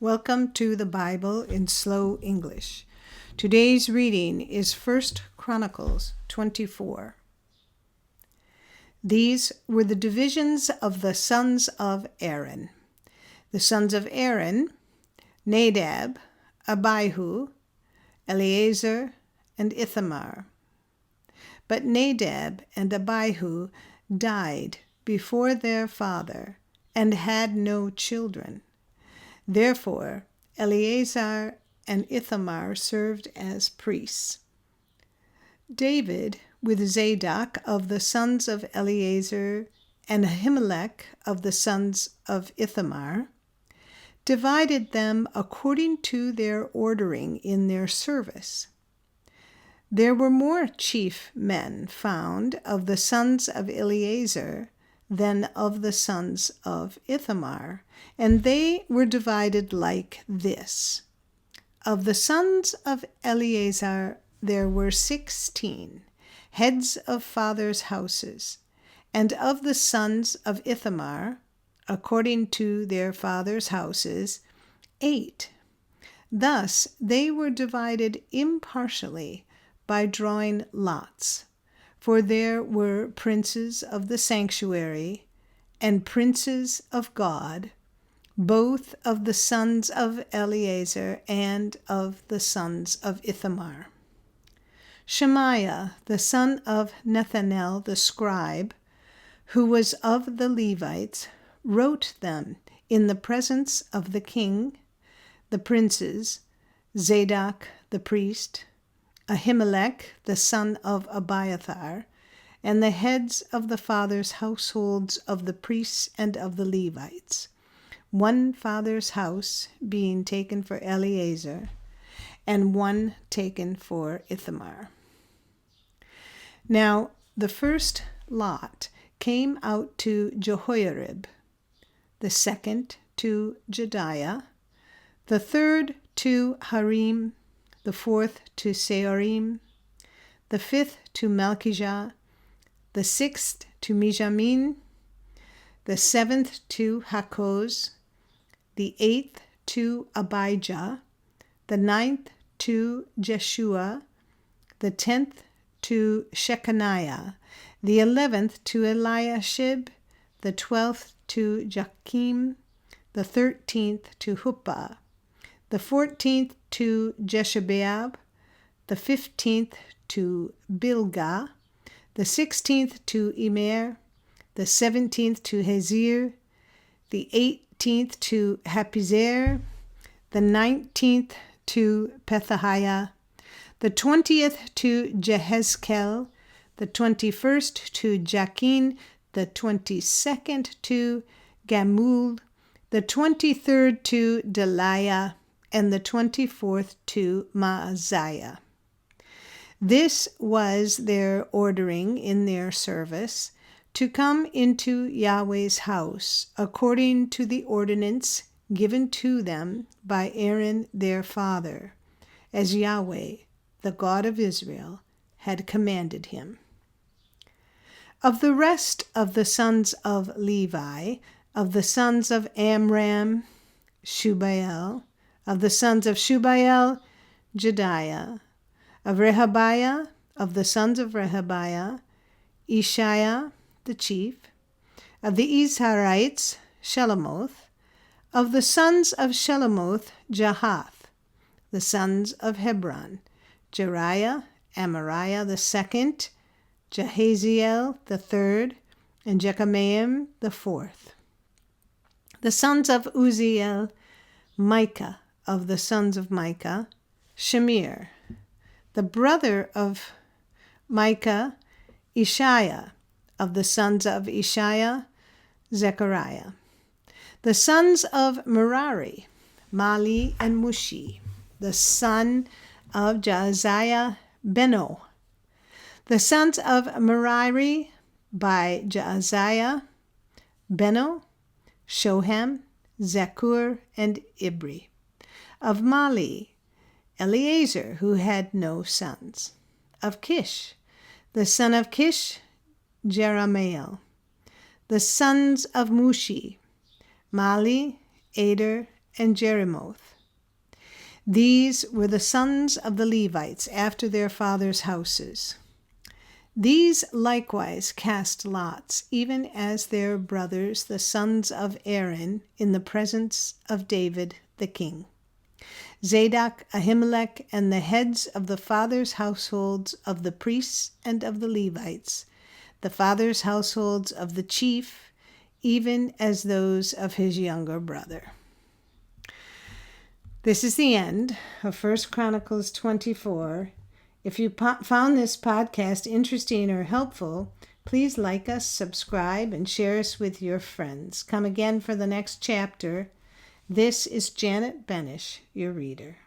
Welcome to the Bible in Slow English. Today's reading is 1 Chronicles 24. These were the divisions of the sons of Aaron. The sons of Aaron, Nadab, Abihu, Eleazar, and Ithamar. But Nadab and Abihu died before their father and had no children. Therefore, Eleazar and Ithamar served as priests. David, with Zadok of the sons of Eleazar and Ahimelech of the sons of Ithamar, divided them according to their ordering in their service. There were more chief men found of the sons of Eleazar than of the sons of Ithamar, and they were divided like this. Of the sons of Eleazar there were 16, heads of fathers' houses, and of the sons of Ithamar, according to their fathers' houses, 8. Thus they were divided impartially by drawing lots. For there were princes of the sanctuary and princes of God, both of the sons of Eleazar and of the sons of Ithamar. Shemaiah, the son of Nethanel the scribe, who was of the Levites, wrote them in the presence of the king, the princes, Zadok the priest, Ahimelech the son of Abiathar, and the heads of the fathers' households of the priests and of the Levites, one father's house being taken for Eleazar, and one taken for Ithamar. Now the first lot came out to Jehoiarib, the second to Jediah, the third to Harim, the fourth to Seorim, the fifth to Malchijah, the sixth to Mijamin, the seventh to Hakkoz, the eighth to Abijah, the ninth to Jeshua, the 10th to Shechaniah, the 11th to Eliashib, the 12th to Joachim, the 13th to Huppah, the 14th to Jeshebeab, the 15th to Bilgah, the 16th to Immer, the 17th to Hazir, the 18th to Hapizer, the 19th to Pethahiah, the 20th to Jehezkel, the 21st to Jachin, the 22nd to Gamul, the 23rd to Deliah, and the 24th to Maaziah. This was their ordering in their service, to come into Yahweh's house, according to the ordinance given to them by Aaron their father, as Yahweh, the God of Israel, had commanded him. Of the rest of the sons of Levi, of the sons of Amram, Shubael, of the sons of Shubael, Jediah, of Rehabiah, of the sons of Rehabiah, Ishiah the chief, of the Izharites, Shelomoth, of the sons of Shelomoth, Jahath, the sons of Hebron, Jeriah, Amariah the second, Jahaziel the third, and Jekameam the fourth. The sons of Uzziel, Micah, of the sons of Micah, Shemir, the brother of Micah, Ishiah, of the sons of Ishiah, Zechariah. The sons of Merari, Mali and Mushi, the son of Jaaziah, Beno. The sons of Merari by Jaaziah, Beno, Shoham, Zakur, and Ibri. Of Mali, Eleazar, who had no sons. Of Kish, the son of Kish, Jerahmeel. The sons of Mushi, Mali, Ader, and Jerimoth. These were the sons of the Levites after their fathers' houses. These likewise cast lots, even as their brothers, the sons of Aaron, in the presence of David the king. Zadok, Ahimelech, and the heads of the fathers' households of the priests and of the Levites, the fathers' households of the chief, even as those of his younger brother. This is the end of 1 Chronicles 24. If you found this podcast interesting or helpful, please like us, subscribe, and share us with your friends. Come again for the next chapter. This is Janet Benish, your reader.